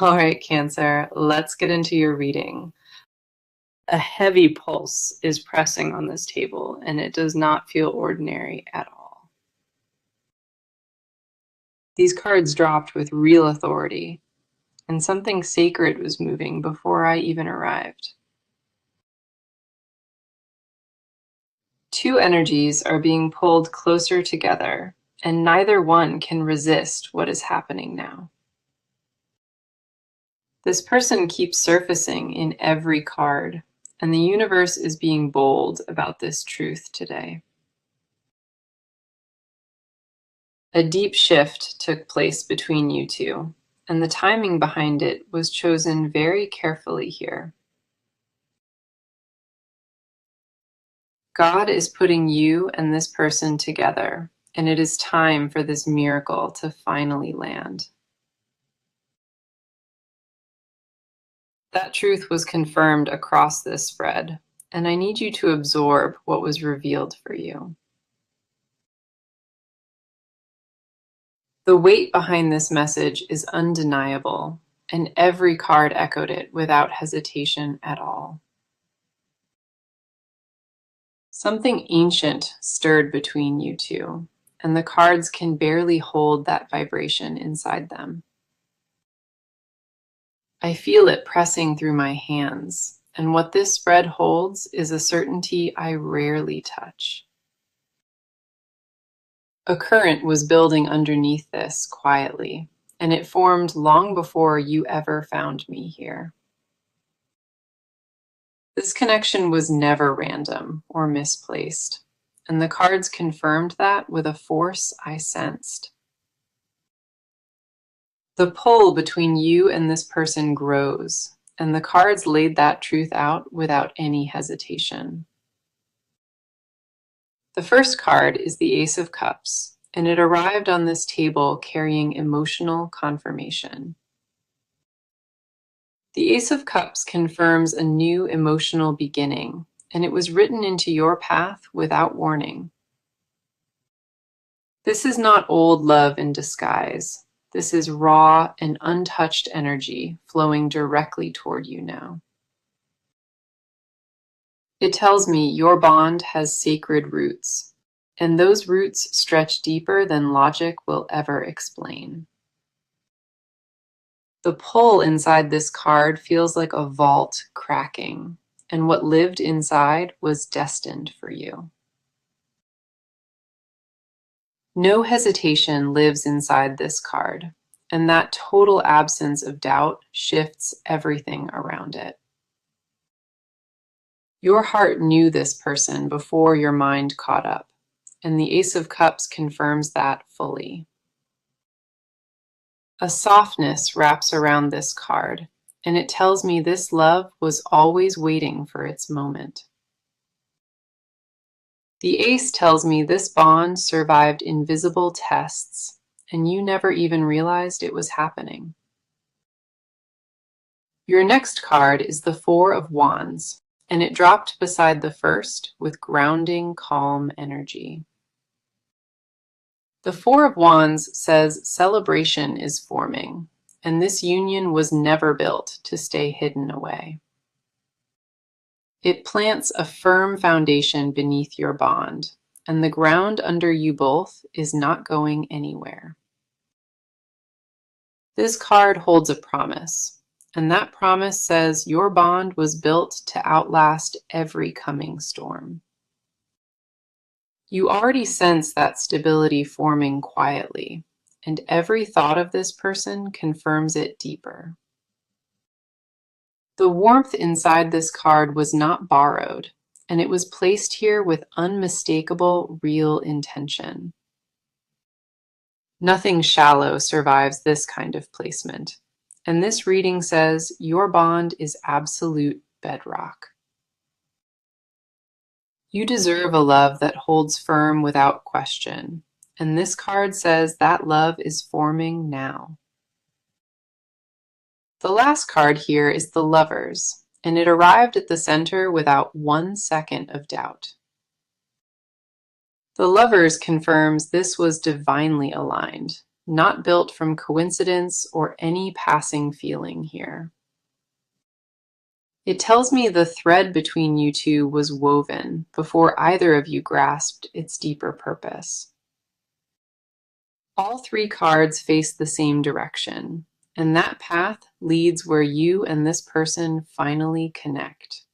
All right, Cancer, let's get into your reading. A heavy pulse is pressing on this table, and it does not feel ordinary at all. These cards dropped with real authority, and something sacred was moving before I even arrived. Two energies are being pulled closer together, and neither one can resist what is happening now. This person keeps surfacing in every card, and the universe is being bold about this truth today. A deep shift took place between you two, and the timing behind it was chosen very carefully here. God is putting you and this person together, and it is time for this miracle to finally land. That truth was confirmed across this spread, and I need you to absorb what was revealed for you. The weight behind this message is undeniable, and every card echoed it without hesitation at all. Something ancient stirred between you two, and the cards can barely hold that vibration inside them. I feel it pressing through my hands, and what this spread holds is a certainty I rarely touch. A current was building underneath this quietly, and it formed long before you ever found me here. This connection was never random or misplaced, and the cards confirmed that with a force I sensed. The pull between you and this person grows, and the cards laid that truth out without any hesitation. The first card is the Ace of Cups, and it arrived on this table carrying emotional confirmation. The Ace of Cups confirms a new emotional beginning, and it was written into your path without warning. This is not old love in disguise. This is raw and untouched energy flowing directly toward you now. It tells me your bond has sacred roots, and those roots stretch deeper than logic will ever explain. The pull inside this card feels like a vault cracking, and what lived inside was destined for you. No hesitation lives inside this card, and that total absence of doubt shifts everything around it. Your heart knew this person before your mind caught up, and the Ace of Cups confirms that fully. A softness wraps around this card, and it tells me this love was always waiting for its moment. The Ace tells me this bond survived invisible tests, and you never even realized it was happening. Your next card is the Four of Wands, and it dropped beside the first with grounding, calm energy. The Four of Wands says celebration is forming, and this union was never built to stay hidden away. It plants a firm foundation beneath your bond, and the ground under you both is not going anywhere. This card holds a promise, and that promise says your bond was built to outlast every coming storm. You already sense that stability forming quietly, and every thought of this person confirms it deeper. The warmth inside this card was not borrowed, and it was placed here with unmistakable, real intention. Nothing shallow survives this kind of placement, and this reading says your bond is absolute bedrock. You deserve a love that holds firm without question, and this card says that love is forming now. The last card here is the Lovers, and it arrived at the center without 1 second of doubt. The Lovers confirms this was divinely aligned, not built from coincidence or any passing feeling here. It tells me the thread between you two was woven before either of you grasped its deeper purpose. All three cards face the same direction, and that path leads where you and this person finally connect.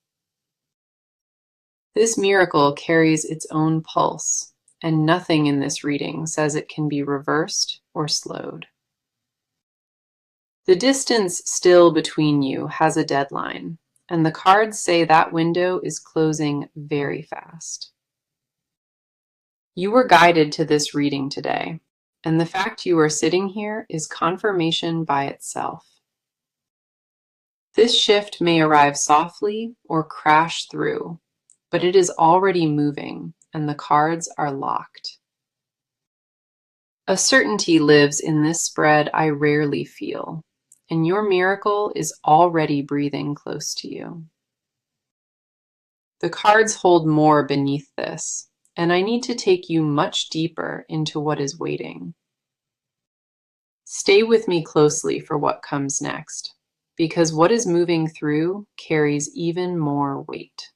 This miracle carries its own pulse, and nothing in this reading says it can be reversed or slowed. The distance still between you has a deadline, and the cards say that window is closing very fast. You were guided to this reading today, and the fact you are sitting here is confirmation by itself. This shift may arrive softly or crash through, but it is already moving, and the cards are locked. A certainty lives in this spread I rarely feel, and your miracle is already breathing close to you. The cards hold more beneath this, and I need to take you much deeper into what is waiting. Stay with me closely for what comes next, because what is moving through carries even more weight.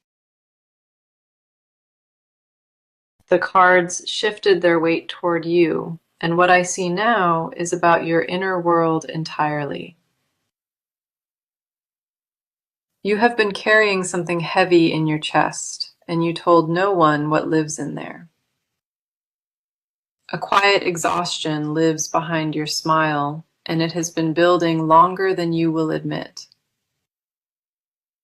The cards shifted their weight toward you, and what I see now is about your inner world entirely. You have been carrying something heavy in your chest, and you told no one what lives in there. A quiet exhaustion lives behind your smile, and it has been building longer than you will admit.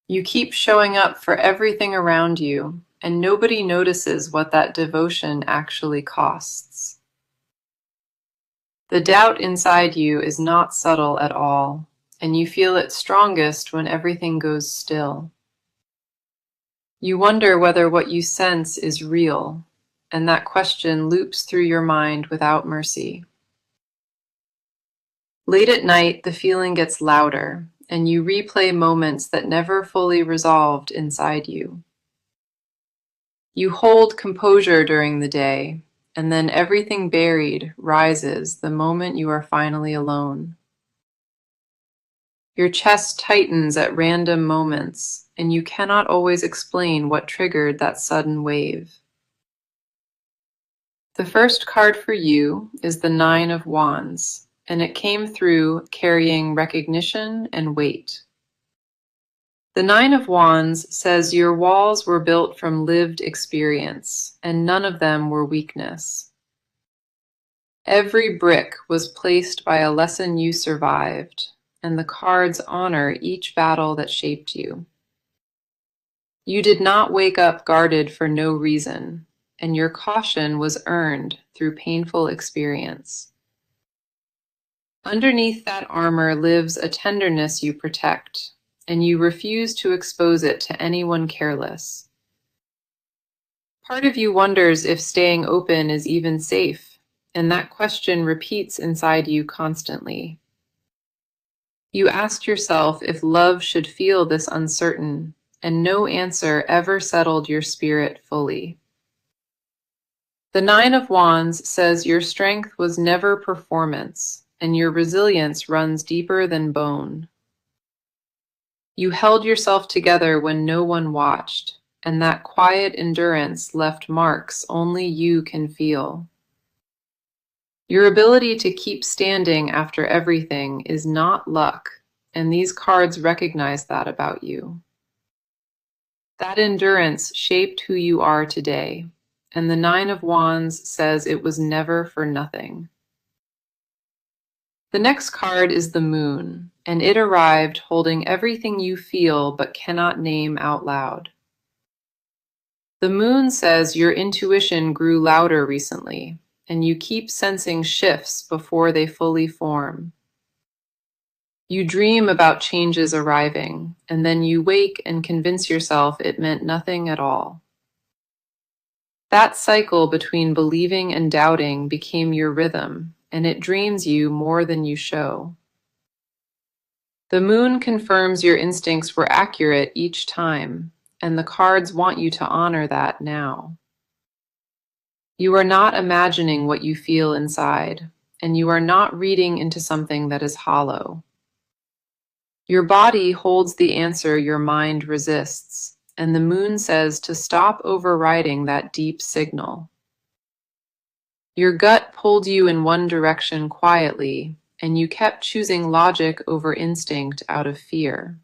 You keep showing up for everything around you, and nobody notices what that devotion actually costs. The doubt inside you is not subtle at all, and you feel it strongest when everything goes still. You wonder whether what you sense is real, and that question loops through your mind without mercy. Late at night, the feeling gets louder, and you replay moments that never fully resolved inside you. You hold composure during the day, and then everything buried rises the moment you are finally alone. Your chest tightens at random moments, and you cannot always explain what triggered that sudden wave. The first card for you is the Nine of Wands, and it came through carrying recognition and weight. The Nine of Wands says your walls were built from lived experience, and none of them were weakness. Every brick was placed by a lesson you survived, and the cards honor each battle that shaped you. You did not wake up guarded for no reason, and your caution was earned through painful experience. Underneath that armor lives a tenderness you protect, and you refuse to expose it to anyone careless. Part of you wonders if staying open is even safe, and that question repeats inside you constantly. You asked yourself if love should feel this uncertain, and no answer ever settled your spirit fully. The Nine of Wands says your strength was never performance, and your resilience runs deeper than bone. You held yourself together when no one watched, and that quiet endurance left marks only you can feel. Your ability to keep standing after everything is not luck, and these cards recognize that about you. That endurance shaped who you are today, and the Nine of Wands says it was never for nothing. The next card is the Moon, and it arrived holding everything you feel but cannot name out loud. The Moon says your intuition grew louder recently, and you keep sensing shifts before they fully form. You dream about changes arriving, and then you wake and convince yourself it meant nothing at all. That cycle between believing and doubting became your rhythm, and it dreams you more than you show. The Moon confirms your instincts were accurate each time, and the cards want you to honor that now. You are not imagining what you feel inside, and you are not reading into something that is hollow. Your body holds the answer your mind resists, and the moon says to stop overriding that deep signal. Your gut pulled you in one direction quietly, and you kept choosing logic over instinct out of fear.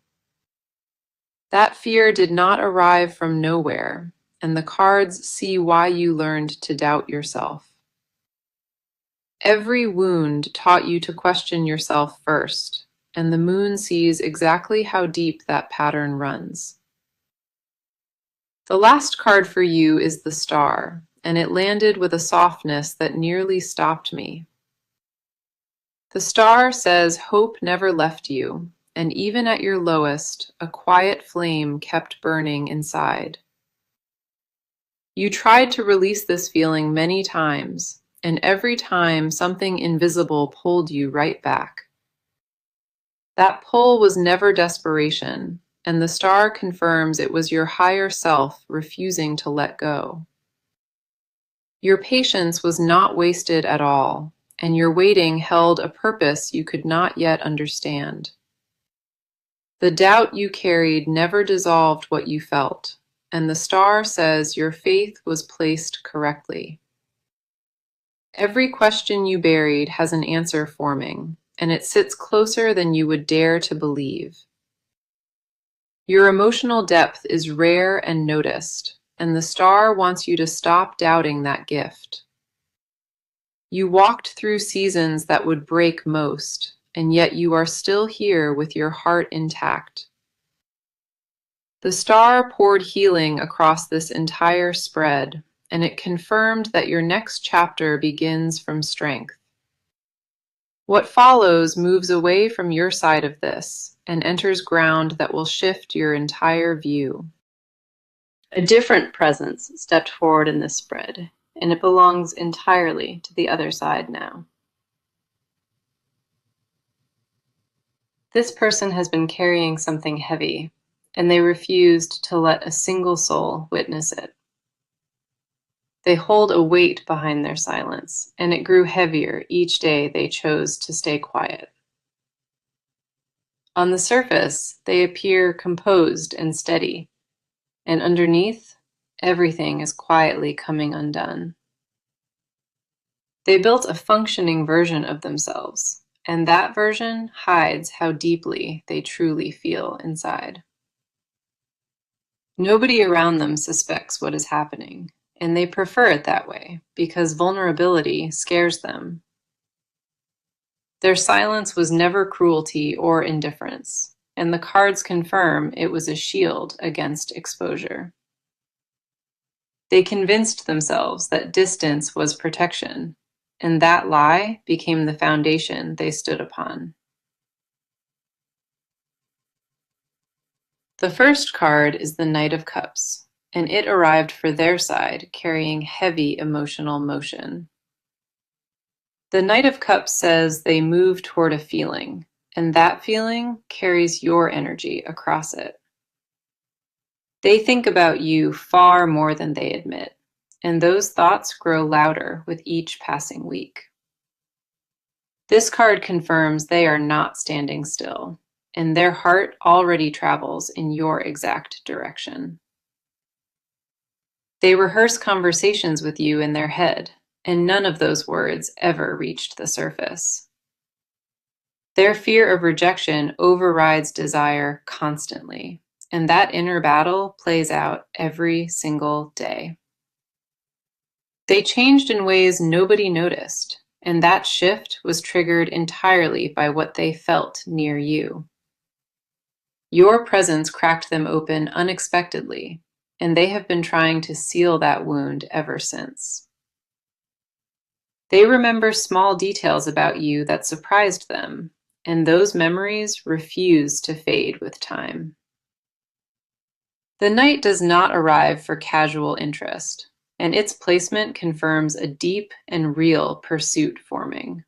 That fear did not arrive from nowhere, and the cards see why you learned to doubt yourself. Every wound taught you to question yourself first, and the moon sees exactly how deep that pattern runs. The last card for you is the Star, and it landed with a softness that nearly stopped me. The Star says hope never left you, and even at your lowest, a quiet flame kept burning inside. You tried to release this feeling many times, and every time something invisible pulled you right back. That pull was never desperation, and the Star confirms it was your higher self refusing to let go. Your patience was not wasted at all, and your waiting held a purpose you could not yet understand. The doubt you carried never dissolved what you felt, and the Star says your faith was placed correctly. Every question you buried has an answer forming, and it sits closer than you would dare to believe. Your emotional depth is rare and noticed, and the Star wants you to stop doubting that gift. You walked through seasons that would break most, and yet you are still here with your heart intact. The Star poured healing across this entire spread, and it confirmed that your next chapter begins from strength. What follows moves away from your side of this and enters ground that will shift your entire view. A different presence stepped forward in this spread, and it belongs entirely to the other side now. This person has been carrying something heavy, and they refused to let a single soul witness it. They hold a weight behind their silence, and it grew heavier each day they chose to stay quiet. On the surface, they appear composed and steady, and underneath, everything is quietly coming undone. They built a functioning version of themselves, and that version hides how deeply they truly feel inside. Nobody around them suspects what is happening, and they prefer it that way because vulnerability scares them. Their silence was never cruelty or indifference, and the cards confirm it was a shield against exposure. They convinced themselves that distance was protection, and that lie became the foundation they stood upon. The first card is the Knight of Cups, and it arrived for their side carrying heavy emotional motion. The Knight of Cups says they move toward a feeling, and that feeling carries your energy across it. They think about you far more than they admit, and those thoughts grow louder with each passing week. This card confirms they are not standing still, and their heart already travels in your exact direction. They rehearse conversations with you in their head, and none of those words ever reached the surface. Their fear of rejection overrides desire constantly, and that inner battle plays out every single day. They changed in ways nobody noticed, and that shift was triggered entirely by what they felt near you. Your presence cracked them open unexpectedly, and they have been trying to seal that wound ever since. They remember small details about you that surprised them, and those memories refuse to fade with time. The Knight does not arrive for casual interest, and its placement confirms a deep and real pursuit forming.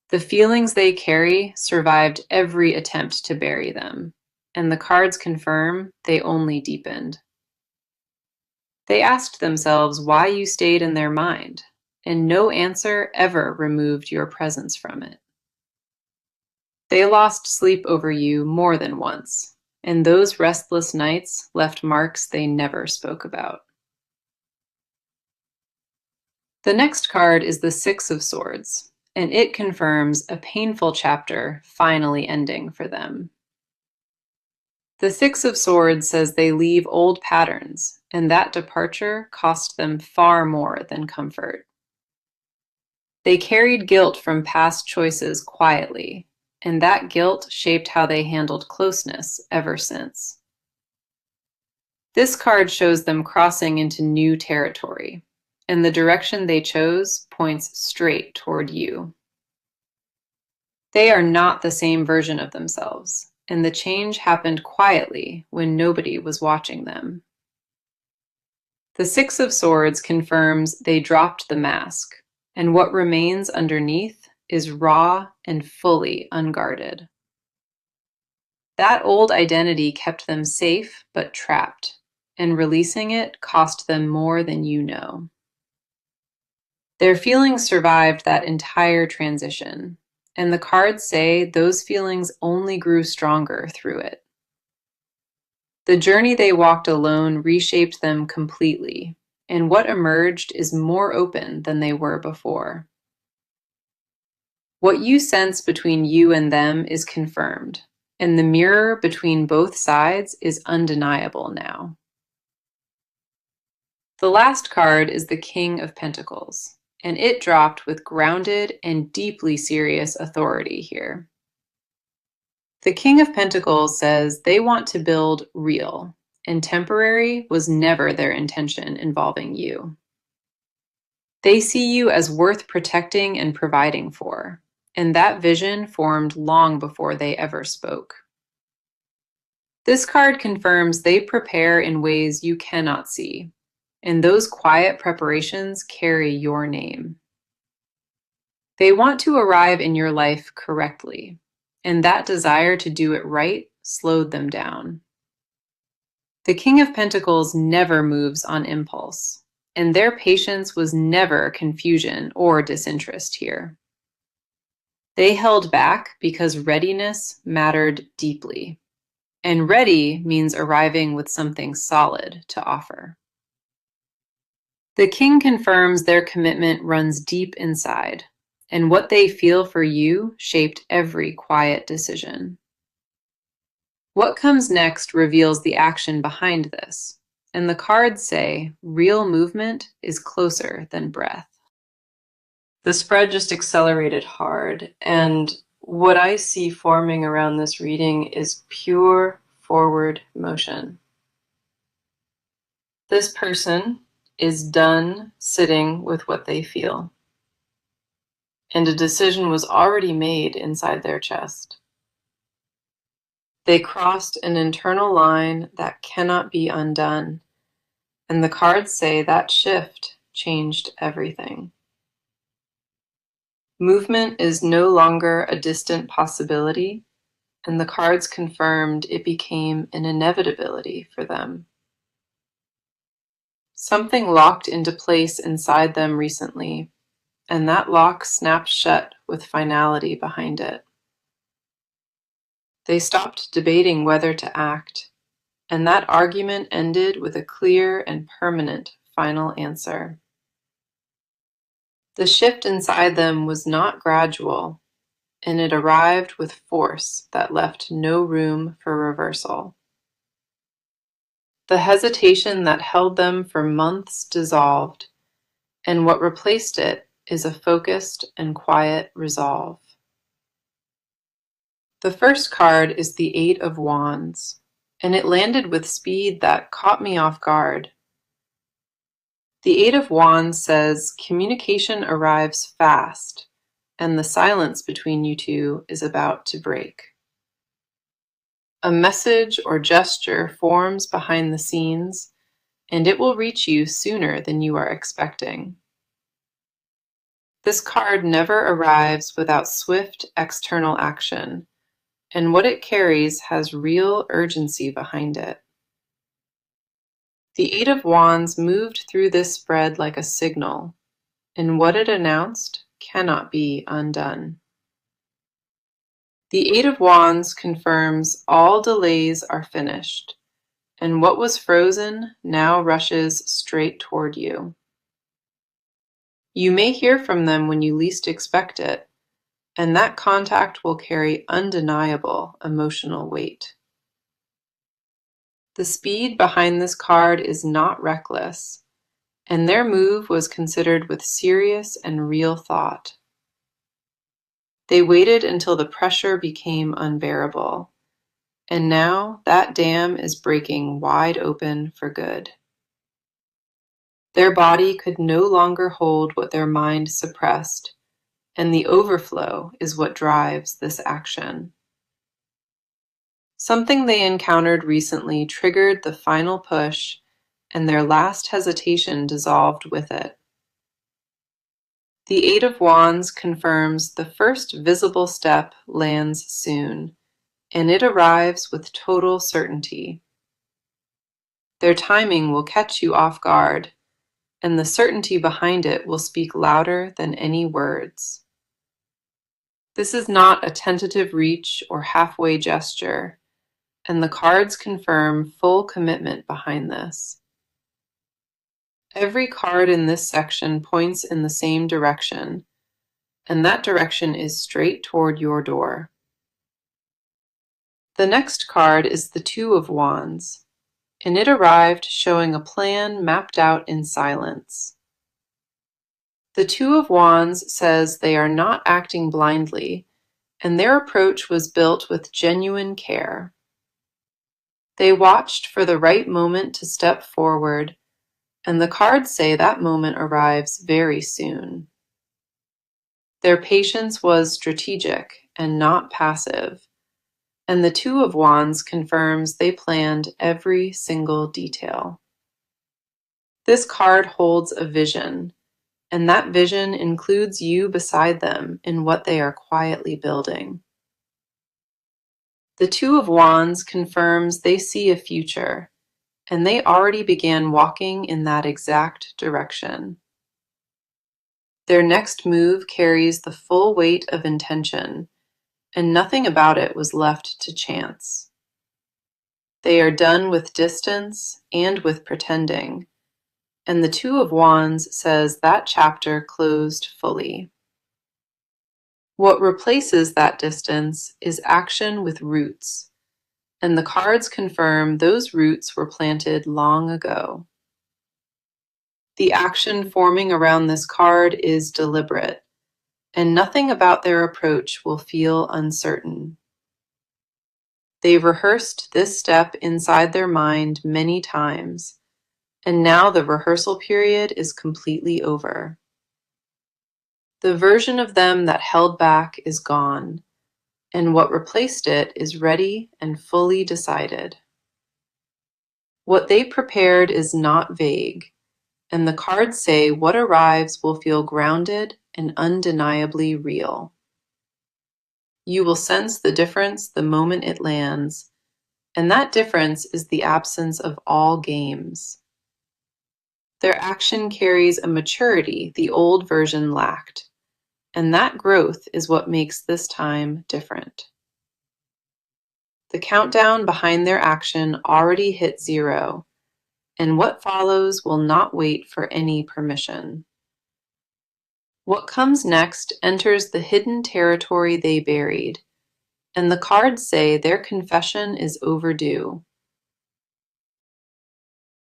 The feelings they carry survived every attempt to bury them, and the cards confirm they only deepened. They asked themselves why you stayed in their mind, and no answer ever removed your presence from it. They lost sleep over you more than once, and those restless nights left marks they never spoke about. The next card is the Six of Swords, and it confirms a painful chapter finally ending for them. The Six of Swords says they leave old patterns, and that departure cost them far more than comfort. They carried guilt from past choices quietly, and that guilt shaped how they handled closeness ever since. This card shows them crossing into new territory, and the direction they chose points straight toward you. They are not the same version of themselves, and the change happened quietly when nobody was watching them. The Six of Swords confirms they dropped the mask, and what remains underneath is raw and fully unguarded. That old identity kept them safe but trapped, and releasing it cost them more than you know. Their feelings survived that entire transition, and the cards say those feelings only grew stronger through it. The journey they walked alone reshaped them completely, and what emerged is more open than they were before. What you sense between you and them is confirmed, and the mirror between both sides is undeniable now. The last card is the King of Pentacles, and it dropped with grounded and deeply serious authority here. The King of Pentacles says they want to build real, and temporary was never their intention involving you. They see you as worth protecting and providing for, and that vision formed long before they ever spoke. This card confirms they prepare in ways you cannot see, and those quiet preparations carry your name. They want to arrive in your life correctly, and that desire to do it right slowed them down. The King of Pentacles never moves on impulse, and their patience was never confusion or disinterest here. They held back because readiness mattered deeply, and ready means arriving with something solid to offer. The King confirms their commitment runs deep inside, and what they feel for you shaped every quiet decision. What comes next reveals the action behind this, and the cards say real movement is closer than breath. The spread just accelerated hard, and what I see forming around this reading is pure forward motion. This person is done sitting with what they feel, and a decision was already made inside their chest. They crossed an internal line that cannot be undone, and the cards say that shift changed everything. Movement is no longer a distant possibility, and the cards confirmed it became an inevitability for them. Something locked into place inside them recently, and that lock snapped shut with finality behind it. They stopped debating whether to act, and that argument ended with a clear and permanent final answer. The shift inside them was not gradual, and it arrived with force that left no room for reversal. The hesitation that held them for months dissolved, and what replaced it is a focused and quiet resolve. The first card is the Eight of Wands, and it landed with speed that caught me off guard. The Eight of Wands says communication arrives fast, and the silence between you two is about to break. A message or gesture forms behind the scenes, and it will reach you sooner than you are expecting. This card never arrives without swift external action, and what it carries has real urgency behind it. The Eight of Wands moved through this spread like a signal, and what it announced cannot be undone. The Eight of Wands confirms all delays are finished, and what was frozen now rushes straight toward you. You may hear from them when you least expect it, and that contact will carry undeniable emotional weight. The speed behind this card is not reckless, and their move was considered with serious and real thought. They waited until the pressure became unbearable, and now that dam is breaking wide open for good. Their body could no longer hold what their mind suppressed, and the overflow is what drives this action. Something they encountered recently triggered the final push, and their last hesitation dissolved with it. The Eight of Wands confirms the first visible step lands soon, and it arrives with total certainty. Their timing will catch you off guard, and the certainty behind it will speak louder than any words. This is not a tentative reach or halfway gesture, and the cards confirm full commitment behind this. Every card in this section points in the same direction, and that direction is straight toward your door. The next card is the Two of Wands, and it arrived showing a plan mapped out in silence. The Two of Wands says they are not acting blindly, and their approach was built with genuine care. They watched for the right moment to step forward, and the cards say that moment arrives very soon. Their patience was strategic and not passive, and the Two of Wands confirms they planned every single detail. This card holds a vision, and that vision includes you beside them in what they are quietly building. The Two of Wands confirms they see a future, and they already began walking in that exact direction. Their next move carries the full weight of intention, and nothing about it was left to chance. They are done with distance and with pretending, and the Two of Wands says that chapter closed fully. What replaces that distance is action with roots, and the cards confirm those roots were planted long ago. The action forming around this card is deliberate, and nothing about their approach will feel uncertain. They rehearsed this step inside their mind many times, and now the rehearsal period is completely over. The version of them that held back is gone, and what replaced it is ready and fully decided. What they prepared is not vague, and the cards say what arrives will feel grounded and undeniably real. You will sense the difference the moment it lands, and that difference is the absence of all games. Their action carries a maturity the old version lacked, and that growth is what makes this time different. The countdown behind their action already hit 0, and what follows will not wait for any permission. What comes next enters the hidden territory they buried, and the cards say their confession is overdue.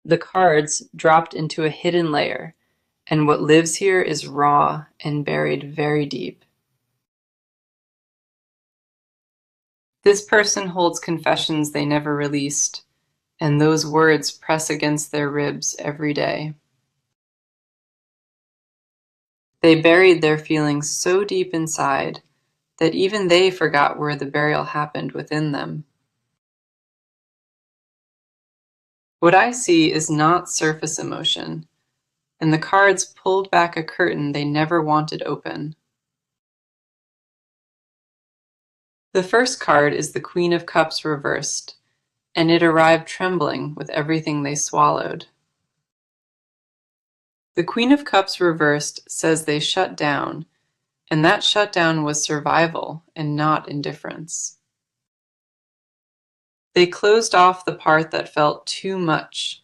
The cards dropped into a hidden layer, and what lives here is raw and buried very deep. This person holds confessions they never released, and those words press against their ribs every day. They buried their feelings so deep inside that even they forgot where the burial happened within them. What I see is not surface emotion, and the cards pulled back a curtain they never wanted open. The first card is the Queen of Cups reversed, and it arrived trembling with everything they swallowed. The Queen of Cups reversed says they shut down, and that shutdown was survival and not indifference. They closed off the part that felt too much,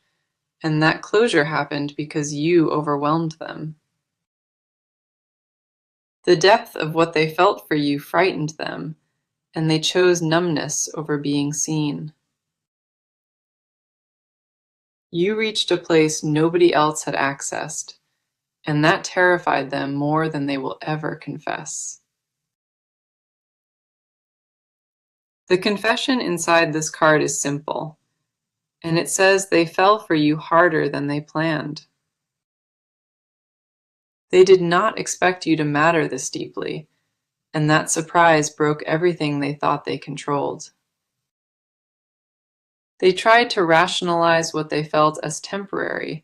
and that closure happened because you overwhelmed them. The depth of what they felt for you frightened them, and they chose numbness over being seen. You reached a place nobody else had accessed, and that terrified them more than they will ever confess. The confession inside this card is simple, and it says they fell for you harder than they planned. They did not expect you to matter this deeply, and that surprise broke everything they thought they controlled. They tried to rationalize what they felt as temporary,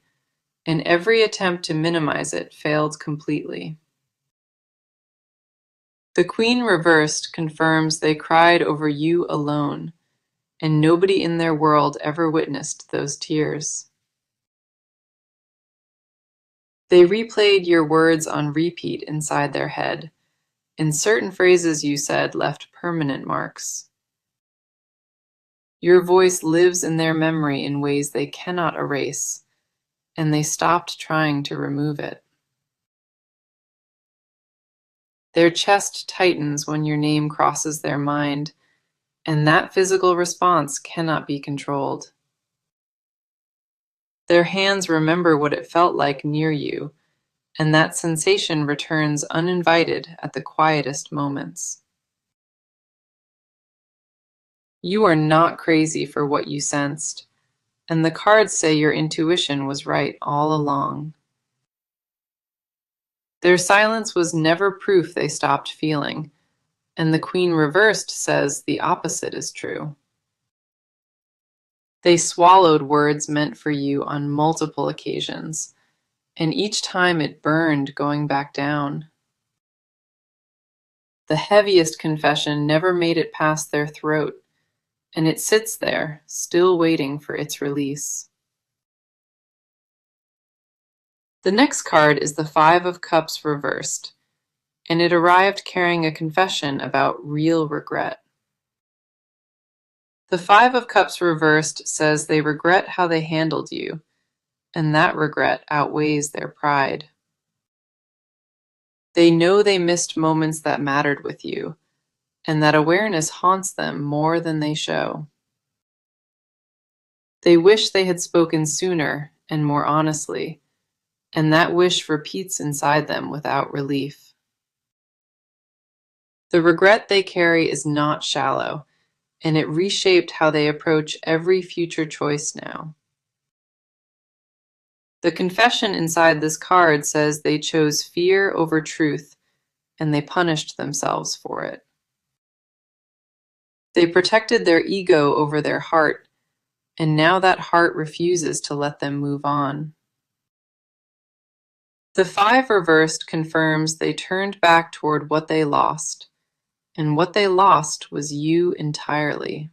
and every attempt to minimize it failed completely. The Queen reversed confirms they cried over you alone, and nobody in their world ever witnessed those tears. They replayed your words on repeat inside their head, and certain phrases you said left permanent marks. Your voice lives in their memory in ways they cannot erase, and they stopped trying to remove it. Their chest tightens when your name crosses their mind, and that physical response cannot be controlled. Their hands remember what it felt like near you, and that sensation returns uninvited at the quietest moments. You are not crazy for what you sensed, and the cards say your intuition was right all along. Their silence was never proof they stopped feeling, and the Queen reversed says the opposite is true. They swallowed words meant for you on multiple occasions, and each time it burned going back down. The heaviest confession never made it past their throat, and it sits there, still waiting for its release. The next card is the Five of Cups reversed, and it arrived carrying a confession about real regret. The Five of Cups reversed says they regret how they handled you, and that regret outweighs their pride. They know they missed moments that mattered with you, and that awareness haunts them more than they show. They wish they had spoken sooner and more honestly, and that wish repeats inside them without relief. The regret they carry is not shallow, and it reshaped how they approach every future choice now. The confession inside this card says they chose fear over truth, and they punished themselves for it. They protected their ego over their heart, and now that heart refuses to let them move on. The Five reversed confirms they turned back toward what they lost, and what they lost was you entirely.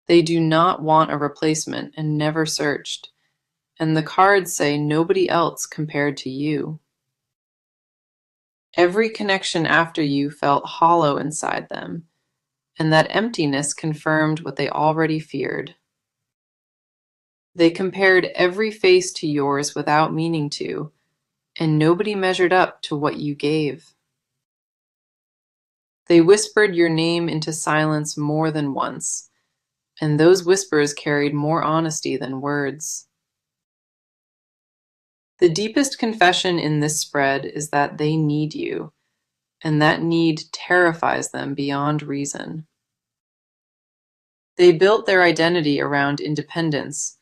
They do not want a replacement and never searched, and the cards say nobody else compared to you. Every connection after you felt hollow inside them, and that emptiness confirmed what they already feared. They compared every face to yours without meaning to, and nobody measured up to what you gave. They whispered your name into silence more than once, and those whispers carried more honesty than words. The deepest confession in this spread is that they need you, and that need terrifies them beyond reason. They built their identity around independence,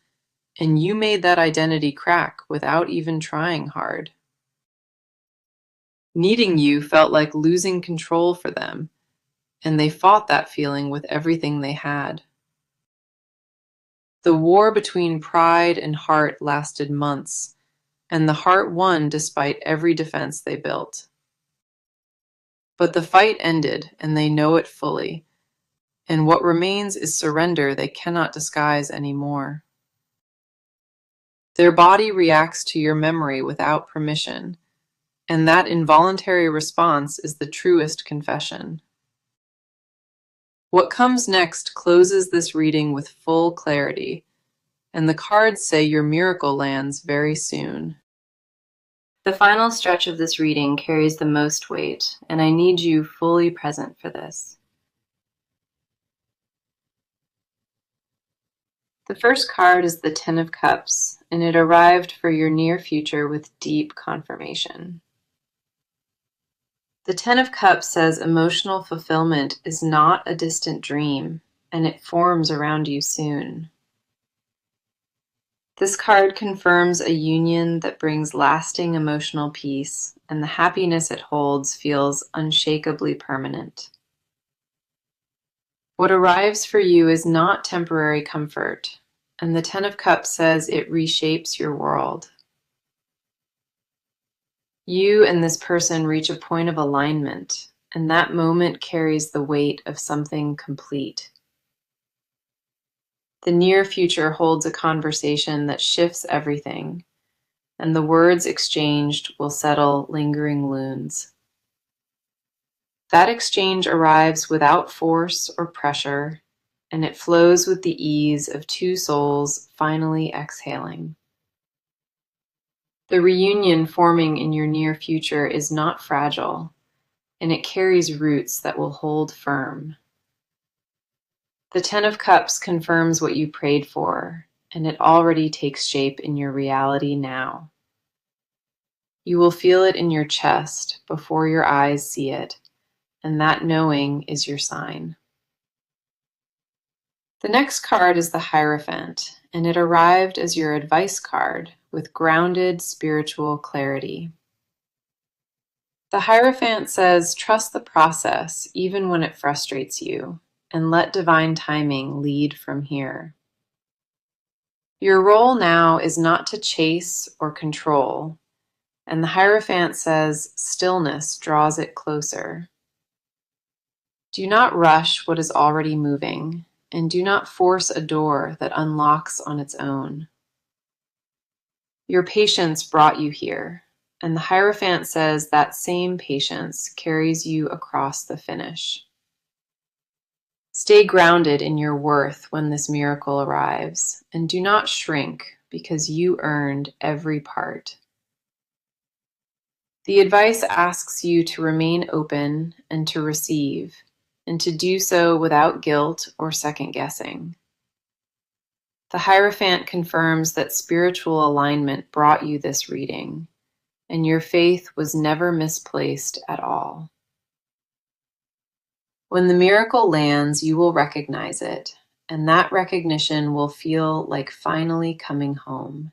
and you made that identity crack without even trying hard. Needing you felt like losing control for them, and they fought that feeling with everything they had. The war between pride and heart lasted months, and the heart won despite every defense they built. But the fight ended, and they know it fully, and what remains is surrender they cannot disguise anymore. Their body reacts to your memory without permission, and that involuntary response is the truest confession. What comes next closes this reading with full clarity, and the cards say your miracle lands very soon. The final stretch of this reading carries the most weight, and I need you fully present for this. The first card is the Ten of Cups, and it arrived for your near future with deep confirmation. The Ten of Cups says emotional fulfillment is not a distant dream, and it forms around you soon. This card confirms a union that brings lasting emotional peace, and the happiness it holds feels unshakably permanent. What arrives for you is not temporary comfort, and the Ten of Cups says it reshapes your world. You and this person reach a point of alignment, and that moment carries the weight of something complete. The near future holds a conversation that shifts everything, and the words exchanged will settle lingering wounds. That exchange arrives without force or pressure, and it flows with the ease of two souls finally exhaling. The reunion forming in your near future is not fragile, and it carries roots that will hold firm. The Ten of Cups confirms what you prayed for, and it already takes shape in your reality now. You will feel it in your chest before your eyes see it, and that knowing is your sign. The next card is the Hierophant, and it arrived as your advice card with grounded spiritual clarity. The Hierophant says, trust the process even when it frustrates you, and let divine timing lead from here. Your role now is not to chase or control, and the Hierophant says stillness draws it closer. Do not rush what is already moving, and do not force a door that unlocks on its own. Your patience brought you here, and the Hierophant says that same patience carries you across the finish. Stay grounded in your worth when this miracle arrives, and do not shrink because you earned every part. The advice asks you to remain open and to receive, and to do so without guilt or second guessing. The Hierophant confirms that spiritual alignment brought you this reading, and your faith was never misplaced at all. When the miracle lands, you will recognize it, and that recognition will feel like finally coming home.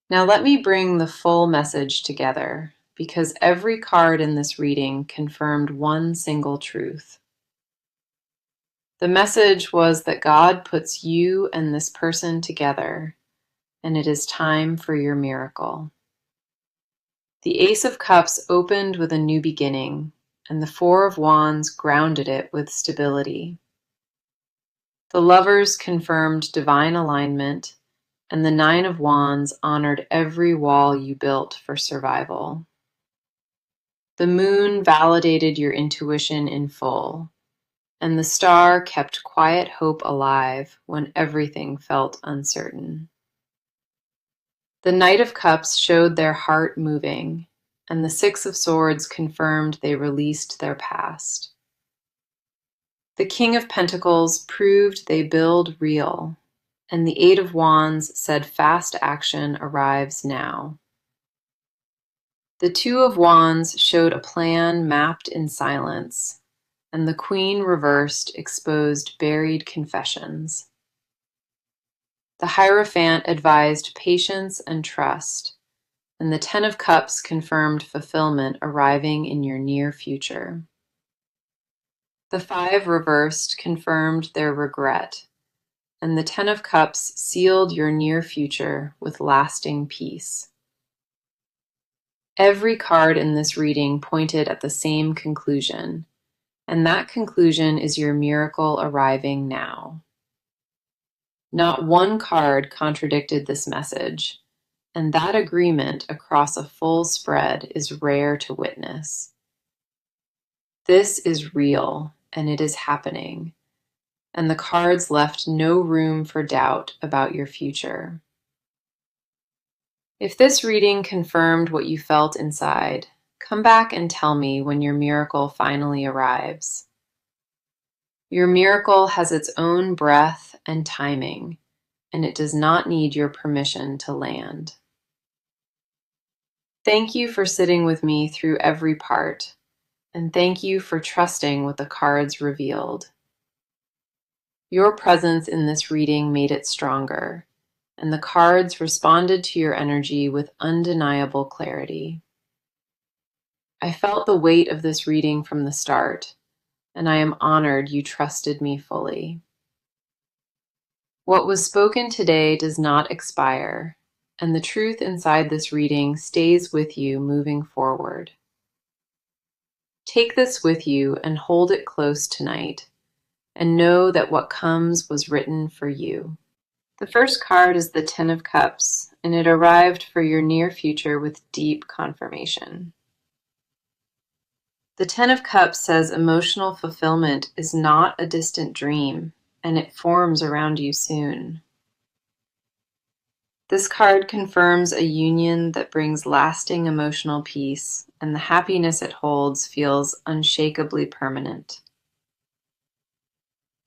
Now let me bring the full message together, because every card in this reading confirmed one single truth. The message was that God puts you and this person together, and it is time for your miracle. The Ace of Cups opened with a new beginning, and the Four of Wands grounded it with stability. The Lovers confirmed divine alignment, and the Nine of Wands honored every wall you built for survival. The Moon validated your intuition in full, and the Star kept quiet hope alive when everything felt uncertain. The Knight of Cups showed their heart moving, and the Six of Swords confirmed they released their past. The King of Pentacles proved they build real, and the Eight of Wands said fast action arrives now. The Two of Wands showed a plan mapped in silence, and the Queen reversed exposed buried confessions. The Hierophant advised patience and trust, and the Ten of Cups confirmed fulfillment arriving in your near future. The Five reversed confirmed their regret, and the Ten of Cups sealed your near future with lasting peace. Every card in this reading pointed at the same conclusion, and that conclusion is your miracle arriving now. Not one card contradicted this message, and that agreement across a full spread is rare to witness. This is real, and it is happening, and the cards left no room for doubt about your future. If this reading confirmed what you felt inside, come back and tell me when your miracle finally arrives. Your miracle has its own breath and timing, and it does not need your permission to land. Thank you for sitting with me through every part, and thank you for trusting what the cards revealed. Your presence in this reading made it stronger, and the cards responded to your energy with undeniable clarity. I felt the weight of this reading from the start, and I am honored you trusted me fully. What was spoken today does not expire, and the truth inside this reading stays with you moving forward. Take this with you and hold it close tonight, and know that what comes was written for you. The first card is the Ten of Cups, and it arrived for your near future with deep confirmation. The Ten of Cups says emotional fulfillment is not a distant dream, and it forms around you soon. This card confirms a union that brings lasting emotional peace, and the happiness it holds feels unshakably permanent.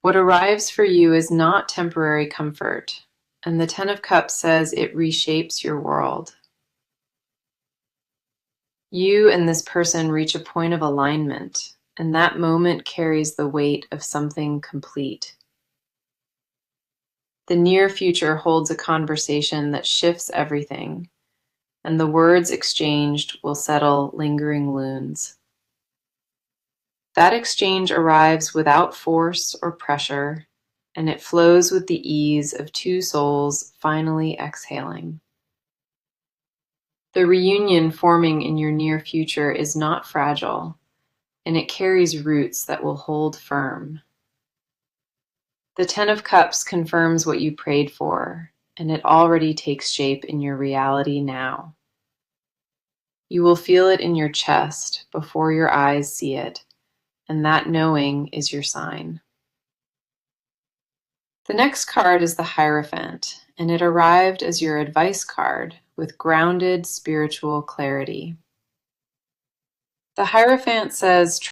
What arrives for you is not temporary comfort, and the Ten of Cups says it reshapes your world. You and this person reach a point of alignment, and that moment carries the weight of something complete. The near future holds a conversation that shifts everything, and the words exchanged will settle lingering wounds. That exchange arrives without force or pressure, and it flows with the ease of two souls finally exhaling. The reunion forming in your near future is not fragile, and it carries roots that will hold firm. The Ten of Cups confirms what you prayed for, and it already takes shape in your reality now. You will feel it in your chest before your eyes see it, and that knowing is your sign. The next card is the Hierophant, and it arrived as your advice card with grounded spiritual clarity. The Hierophant says,